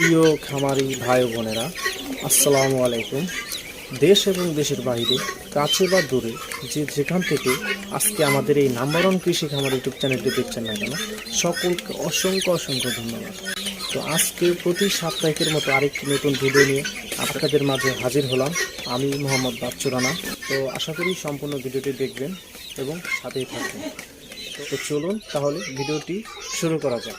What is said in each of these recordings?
প্রিয় খামারি ভাই ও বোনেরা, আসসালামু আলাইকুম। দেশ এবং দেশের বাইরে, কাছে বা দূরে, যে যেখান থেকে আজকে আমাদের এই নাম্বার ওয়ান কৃষি খামার ইউটিউব চ্যানেলটি দেখছেন না কেন, সকলকে অসংখ্য অসংখ্য ধন্যবাদ। তো আজকে প্রতি সাপ্তাহিকের মতো আরেকটি নতুন ভিডিও নিয়ে আপনাদের মাঝে হাজির হলাম। আমি মোহাম্মদ বাচ্চু রানা। তো আশা করি সম্পূর্ণ ভিডিওটি দেখবেন এবং সাথেই থাকবেন। তো চলুন তাহলে ভিডিওটি শুরু করা যাক।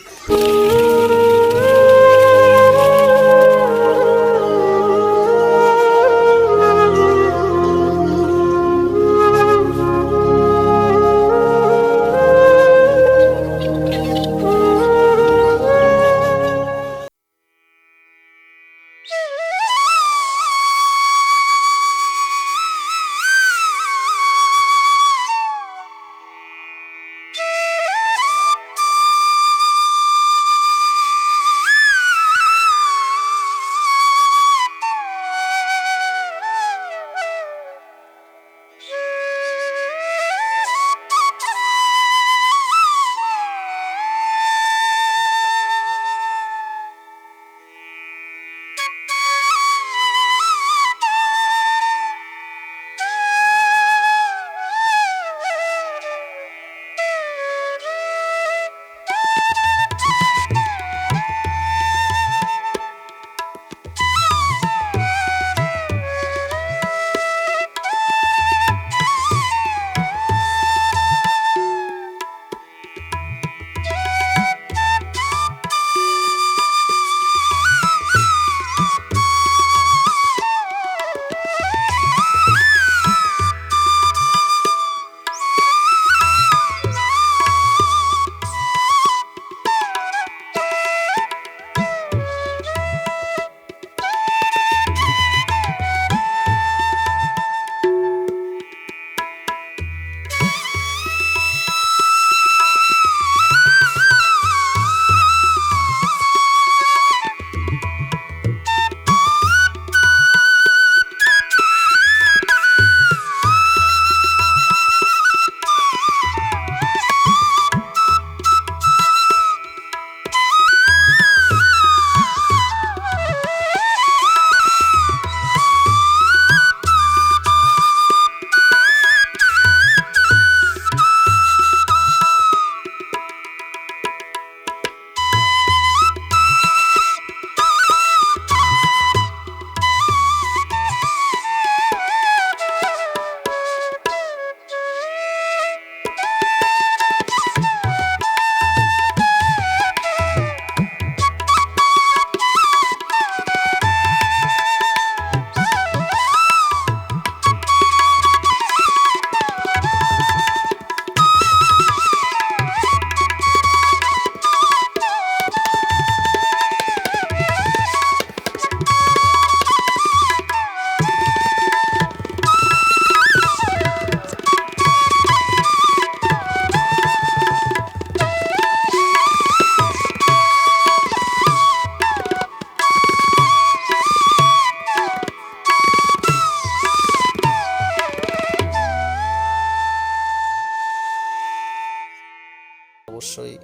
অবশ্যই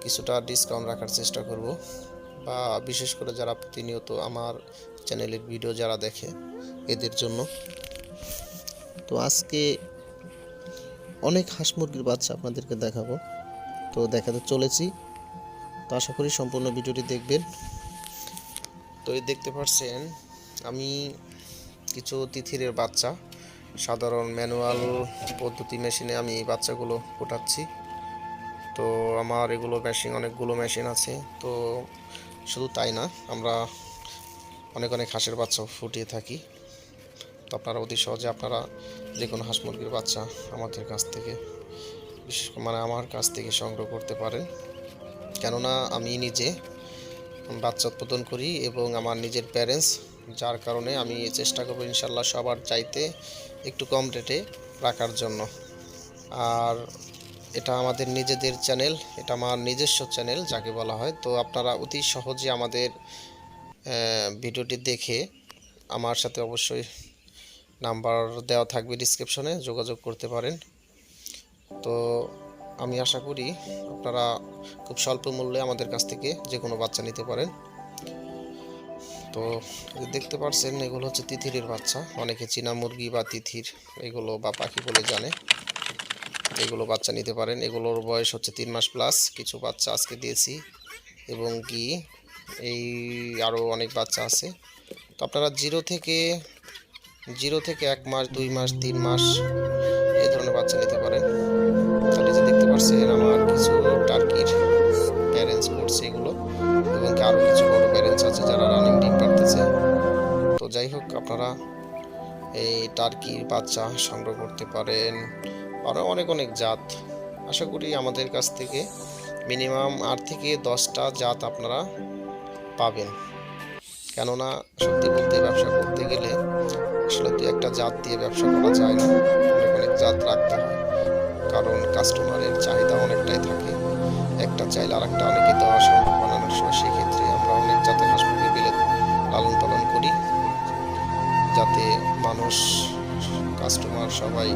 কিছুটা ডিসকাউন্ট রাখার চেষ্টা করব, বা বিশেষ করে যারা প্রতিনিয়ত আমার চ্যানেলের ভিডিও যারা দেখে এদের জন্য। তো আজকে অনেক হাঁস মুরগির বাচ্চা আপনাদেরকে দেখাবো, তো দেখাতে চলেছি। তো আশা করি সম্পূর্ণ ভিডিওটি দেখবেন। তো এই দেখতে পাচ্ছেন আমি কিছু তিথিরের বাচ্চা সাধারণ ম্যানুয়াল পদ্ধতি মেশিনে আমি এই বাচ্চাগুলো ফোটাচ্ছি। তো আমার এগুলো মেশিন, অনেকগুলো মেশিন আছে। তো শুধু তাই না, আমরা অনেক অনেক হাঁসের বাচ্চা ফুটিয়ে থাকি। তো আপনারা অতি সহজে আপনারা যে কোনো হাঁস মুরগির বাচ্চা আমাদের কাছ থেকে, বিশেষ মানে আমার কাছ থেকে সংগ্রহ করতে পারেন। কেননা আমি নিজে বাচ্চা উৎপাদন করি এবং আমার নিজের প্যারেন্টস, যার কারণে আমি চেষ্টা করবো ইনশাল্লাহ সবার চাইতে একটু কম রেটে রাখার জন্য। আর এটা আমাদের নিজেদের চ্যানেল, এটা আমার নিজস্ব চ্যানেল যাকে বলা হয়। তো আপনারা অতি সহজে আমাদের ভিডিওটি দেখে আমার সাথে অবশ্যই নাম্বার দেওয়া থাকবে ডিসক্রিপশনে, যোগাযোগ করতে পারেন। তো আমি আশা করি আপনারা খুব স্বল্প মূল্যে আমাদের কাছ থেকে যে কোনো বাচ্চা নিতে পারেন। তো দেখতে পাচ্ছেন এগুলো হচ্ছে তিতিরের বাচ্চা, অনেকে চীনা মুরগি বা তিতির এগুলো বা পাখি বলে জানে। এগুলো বাচ্চা নিতে পারেন। এগুলোর বয়স হচ্ছে 3 মাস প্লাস। কিছু বাচ্চা আজকে দিয়েছি এবং কি এই আরও অনেক বাচ্চা আছে। তো আপনারা জিরো থেকে 1 মাস 2 মাস 3 মাস এই ধরনের বাচ্চা নিতে পারেন। তাহলে যে দেখতে পাচ্ছেন আমার কিছু টার্কির প্যারেন্টস করছে এগুলো, এবং কি আরও কিছু বড় প্যারেন্টস আছে যারা রানিং ডিম পারতেছে। তো যাই হোক, আপনারা এই টার্কির বাচ্চা সংগ্রহ করতে পারেন। আরও অনেক অনেক জাত, আশা করি আমাদের কাছ থেকে মিনিমাম 8 থেকে 10টা জাত আপনারা পাবেন। কেননা সত্যি বলতে ব্যবসা করতে গেলে আসলে তো একটা জাত দিয়ে ব্যবসা করা যায় না, অনেক অনেক জাত রাখতে হয়, কারণ কাস্টমারের চাহিদা অনেকটাই থাকে। একটা চাইলে আর একটা অনেকে দেওয়া সম্ভব বানানোর সময়, সেক্ষেত্রে আমরা অনেক জাতের হাঁস মুরগি পেলে লালন পালন করি, যাতে মানুষ কাস্টমার সবাই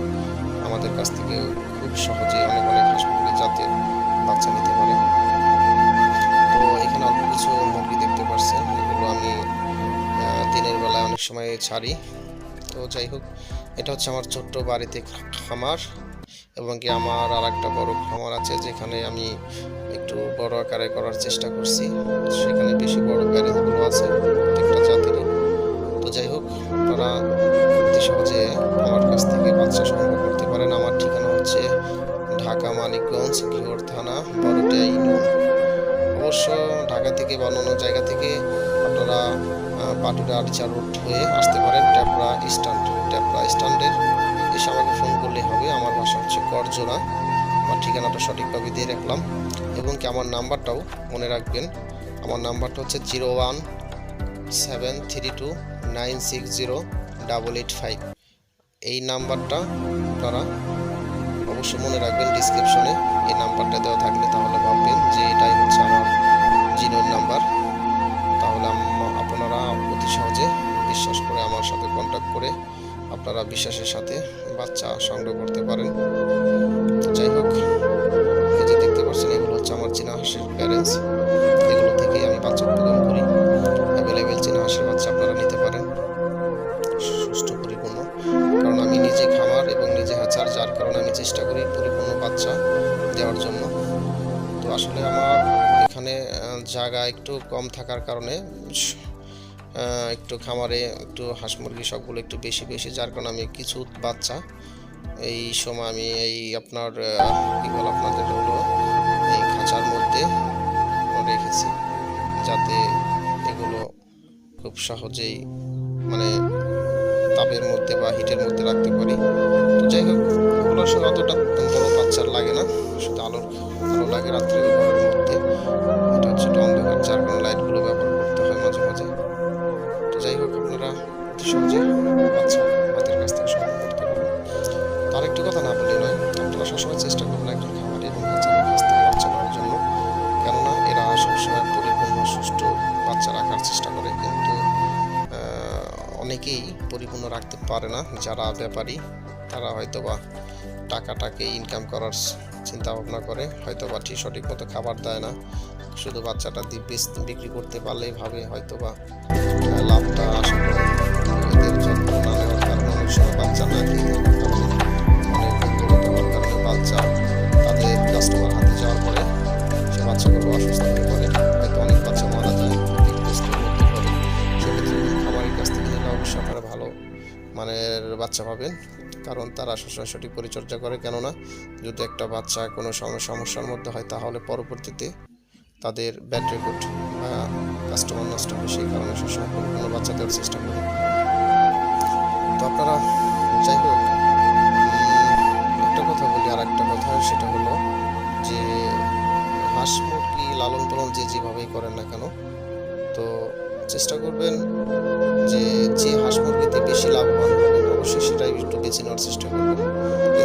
আমাদের কাছ থেকে খুব সহজে অনেক অনেক হাঁস মুরগি জাতের বাচ্চা নিতে পারে। তো এখানে অল্প কিছু মুরগি দেখতে পাচ্ছেন, এগুলো আমি দিনের বেলায় অনেক সময় ছাড়ি। তো যাই হোক, এটা হচ্ছে আমার ছোট্ট বাড়িতে খামার, এবং কি আমার আর একটা বড় খামার আছে যেখানে আমি একটু বড় আকারে করার চেষ্টা করছি। সেখানে বেশি বড় প্যারেন্টসগুলো আছে প্রত্যেকটা জাতেরই। তো যাই হোক, আপনারা অতি সহজে আমার কাছ থেকে বাচ্চা সংগ্রহ করতে পারেন। আমার ঠিকানা হচ্ছে ঢাকা মানিকগঞ্জ ঘিওর থানা বড়টিয়া ইউনিয়ন। অবশ্য ঢাকা থেকে বা অন্য জায়গা থেকে আপনারা পাটুরা আরিচা রোড হয়ে আসতে পারেন ট্যাপরা স্ট্যান্ডের এসে আমাকে ফোন করলে হবে। আমার বাসা হচ্ছে করজোড়া। আমার ঠিকানাটা সঠিকভাবে দিয়ে রাখলাম, এবং কি আমার নাম্বারটাও মনে রাখবেন। আমার নাম্বারটা হচ্ছে 01732960885। এই নাম্বারটা আপনারা অবশ্যই মনে রাখবেন। ডিসক্রিপশনে এই নাম্বারটা দেওয়া থাকলে তাহলে ভাববেন যে এটাই হচ্ছে আমার জিনোর নাম্বার। তাহলে আপনারা অতি সহজে বিশ্বাস করে আমার সাথে কন্ট্যাক্ট করে আপনারা বিশ্বাসের সাথে বাচ্চা সংগ্রহ করতে পারেন। যাই হোক, এই যে দেখতে পাচ্ছেন এগুলো হচ্ছে আমার চীনা হাঁসের প্যারেন্টস। এগুলো থেকেই আমি বাচ্চা উৎপাদন করি। অ্যাভেলেবেল চীনা হাঁসের বাচ্চা আপনারা নিতে পারেন, সুস্থ পরিপূর্ণ। কারণ আমি নিজে খামার এবং নিজে হাঁচার, যার কারণে আমি চেষ্টা করি পরিপূর্ণ বাচ্চা দেওয়ার জন্য। তো আসলে আমার এখানে জায়গা একটু কম থাকার কারণে একটু খামারে একটু হাঁস মুরগি সবগুলো একটু বেশি বেশি, যার কারণে আমি কিছু বাচ্চা এই সময় আমি এই আপনার কী বল আপনাদের হলো এই খাঁচার মধ্যে রেখেছি, যাতে এগুলো খুব সহজেই মানে তাপের মধ্যে বা হিটের মধ্যে রাখতে পারি। তো যাই হোক, এগুলো আসলে অতটা বড় বাচ্চার লাগে না, শুধু আলো লাগে রাত্রে ঘরের মধ্যে। এটা হচ্ছে একটা অন্ধকার, যার কারণে লাইটগুলো ব্যবহার করতে হয় মাঝে মাঝে। তো যাই হোক, আপনারা অতি সহজে বাচ্চা আমাদের কাছ থেকে সংগ্রহ করতে পারেন। তো আরেকটি কথা না বলে নয়, আপনারা সবসময় চেষ্টা করবেন একজন খামারি এবং বাচ্চাদের কাছ থেকে বাচ্চা নেওয়ার জন্য, কেননা এরা সবসময় পরিপূর্ণ সুষ্ঠু বাচ্চা রাখার চেষ্টা করে, কিন্তু অনেকেই পরিপূর্ণ রাখতে পারে না। যারা ব্যাপারী তারা হয়তোবা টাকাটাকে ইনকাম করার চিন্তা ভাবনা করে, হয়তোবা সঠিক মতো খাবার দেয় না, শুধু বাচ্চাটা বিক্রি করতে পারলেই ভাবে হয়তোবা লাভটা আশা করে। এদের যত্ন না নেওয়ার কারণে অনেক সময় বাচ্চা না খেয়ে অনেক দুর্বলতা হওয়ার কারণে বাচ্চা তাদের কাস্টমার হাতে যাওয়ার পরে সে বাচ্চাগুলো অসুস্থ হয়ে পড়ে, হয়তো অনেক বাচ্চা মারা যায়, ক্ষতিগ্রস্তের মধ্যে পড়ে। সেক্ষেত্রে খামারের কাছ থেকে নিলে অবশ্যই আপনারা ভালো মানের বাচ্চা পাবেন, কারণ তারা সবসময় সঠিক পরিচর্যা করে। কেননা যদি একটা বাচ্চা কোনো সমস্যার মধ্যে হয়, তাহলে পরবর্তীতে তাদের ব্যাড রেকর্ড বা কাস্টমার নষ্ট হবে। সেই কারণে সবসময় পরিপূর্ণ বাচ্চা দেওয়ার চেষ্টা করি। তো আপনারা যাই হোক, একটা কথা বলি, আর একটা কথা সেটা হলো যে হাঁস মুরগি লালন পালন যেভাবেই করেন না কেন, তো চেষ্টা করবেন যে হাঁস মুরগিতে বেশি লাভবান হবেন, অবশ্যই সেটাই একটু বেছে নেওয়ার চেষ্টা করবেন।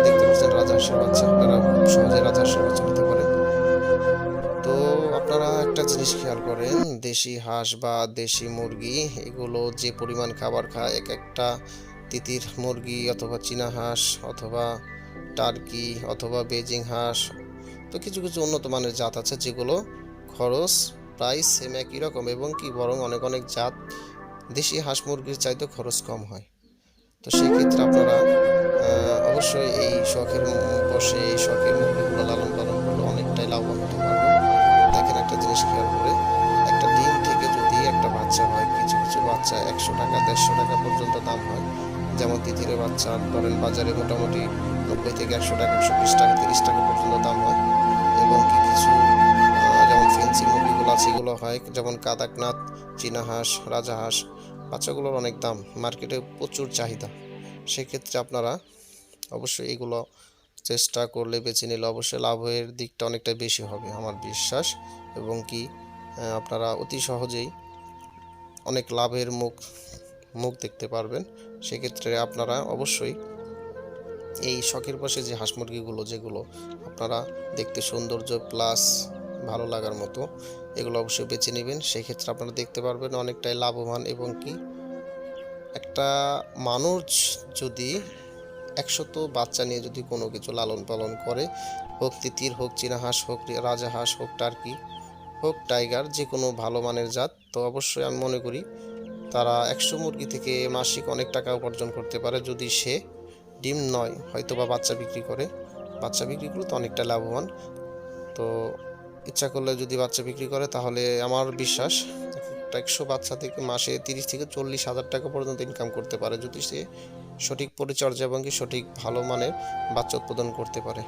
দেখতে পাচ্ছেন রাজহাঁসের বাচ্চা, আপনারা খুব সহজে রাজহাঁসের বাচ্চা নিতে পারেন। তো আপনারা একটা জিনিস খেয়াল করেন, দেশি হাঁস বা দেশি মুরগি এগুলো যে পরিমাণ খাবার খায়, এক একটা তিতির মুরগি অথবা চীনা হাঁস অথবা টার্কি অথবা বেজিং হাঁস, তো কিছু কিছু উন্নত মানের জাত আছে যেগুলো খরচ প্রায় সেম একই রকম, এবং কি বরং অনেক অনেক জাত দেশি হাঁস মুরগির চাইতে খরচ কম হয়। তো সেক্ষেত্রে আপনারা অবশ্যই এই শখের বশে এই শখের মুরগিগুলো লালন পালন করলে অনেকটাই লাভবান হতে পারবেন। দেখেন একটা জিনিস খেয়াল করে, একটা ডিম থেকে যদি একটা বাচ্চা হয়, কিছু কিছু বাচ্চা 100 টাকা 150 টাকা পর্যন্ত দাম হয়। যেমন তিতিরের বাচ্চা ধরেন বাজারে মোটামুটি 90 থেকে 100 টাকা 120 টাকা 30 টাকা পর্যন্ত দাম হয়। এবং কি কিছু যেমন ফেন্সি মুরগিগুলো আছে এগুলো হয় যেমন কাদাকনাথ, চীনা হাঁস, রাজাহাঁস, বাচ্চাগুলোর অনেক দাম, মার্কেটে প্রচুর চাহিদা। সেক্ষেত্রে আপনারা অবশ্যই এগুলো চেষ্টা করলে বেছে নিলে অবশ্যই লাভের দিকটা অনেকটা বেশি হবে আমার বিশ্বাস। এবং কি আপনারা অতি সহজেই অনেক লাভের মুখ দেখতে পারবেন। সেক্ষেত্রে আপনারা অবশ্যই এই শখের বশে যে হাঁস মুরগিগুলো যেগুলো আপনারা দেখতে সৌন্দর্য প্লাস ভালো লাগার মতো, এগুলো অবশ্যই বেছে নেবেন। সেক্ষেত্রে আপনারা দেখতে পারবেন অনেকটাই লাভবান। এবং কি একটা মানুষ যদি 100 বাচ্চা নিয়ে যদি কোনো কিছু লালন পালন করে, হোক তিতির, হোক চীনা হাঁস, হোক রাজাহাঁস, হোক টার্কি, হোক টাইগার, যে কোনো ভালো মানের জাত, তো অবশ্যই আমি মনে করি তারা 100 মুরগি থেকে মাসিক অনেক টাকা উপার্জন করতে পারে যদি সে ডিম নয় হয়তো বা বাচ্চা বিক্রি করে। বাচ্চা বিক্রি করলে তো অনেকটা লাভবান। তো ইচ্ছা করলে যদি বাচ্চা বিক্রি করে তাহলে আমার বিশ্বাস 100 বাচ্চা থেকে মাসে 30 থেকে 40 হাজার টাকা পর্যন্ত ইনকাম করতে পারে যদি সে সঠিক পরিচর্যা এবং কি সঠিক ভালো মানের বাচ্চা উৎপাদন করতে পারে।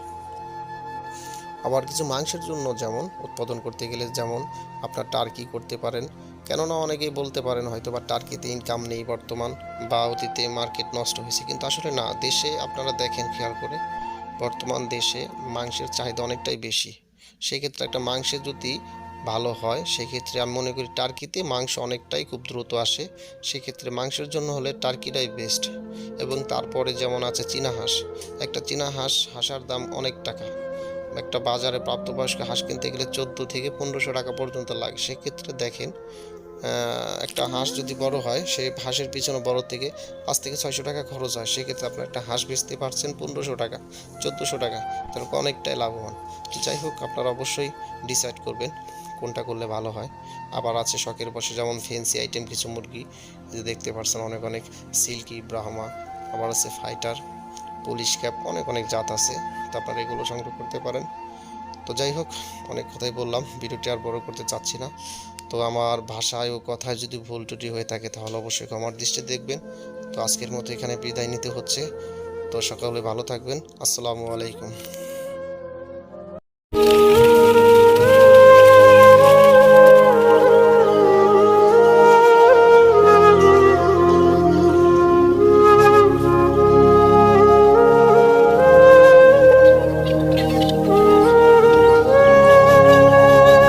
আবার কিছু মাংসের জন্য যেমন উৎপাদন করতে গেলে যেমন আপনার টার্কি করতে পারেন। কেননা অনেকেই বলতে পারেন হয়তো বা টার্কিতে ইনকাম নেই বর্তমান, বা অতীতে মার্কেট নষ্ট হয়েছে, কিন্তু আসলে না, দেশে আপনারা দেখেন খেয়াল করে বর্তমান দেশে মাংসের চাহিদা অনেকটাই বেশি। সেক্ষেত্রে একটা মাংসের যদি ভালো হয় সেক্ষেত্রে আমি মনে করি টার্কিতে মাংস অনেকটাই খুব দ্রুত আসে। সেক্ষেত্রে মাংসের জন্য হলে টার্কিটাই বেস্ট। এবং তারপরে যেমন আছে চীনা হাঁস। একটা চীনা হাঁসার দাম অনেক টাকা। একটা বাজারে প্রাপ্তবয়স্ক হাঁস কিনতে গেলে 14 থেকে 1500 টাকা পর্যন্ত লাগে। সেক্ষেত্রে দেখেন একটা হাঁস যদি বড় হয় সেই হাঁসের পিছনে বড় থেকে 5 থেকে 600 টাকা খরচ হয়। সেক্ষেত্রে আপনার একটা হাঁস বেচতে পারছেন 1500 টাকা 1400 টাকা, তাহলে অনেকটাই লাভবান। তো যাই হোক আপনারা অবশ্যই ডিসাইড করবেন কোনটা করলে ভালো হয়। আবার আছে শখের বশে যেমন ফেন্সি আইটেম কিছু মুরগি, যে দেখতে পাচ্ছেন অনেক অনেক সিল্কি, ব্রাহ্মা, আবার আছে ফাইটার, পুলিশ ক্যাপ, অনেক অনেক জাত আছে। তো আপনারা এগুলো সংগ্রহ করতে পারেন। তো যাই হোক অনেক কথাই বললাম, ভিডিওটি আর বড় করতে চাচ্ছি না। তো আমার ভাষায় ও কথায় যদি ভুল ত্রুটি হয়ে থাকে তাহলে অবশ্যই ক্ষমার দৃষ্টিতে দেখবেন। তো আজকের মতো এখানে বিদায় নিতে হচ্ছে। তো সকলে ভালো থাকবেন। আসসালামু আলাইকুম।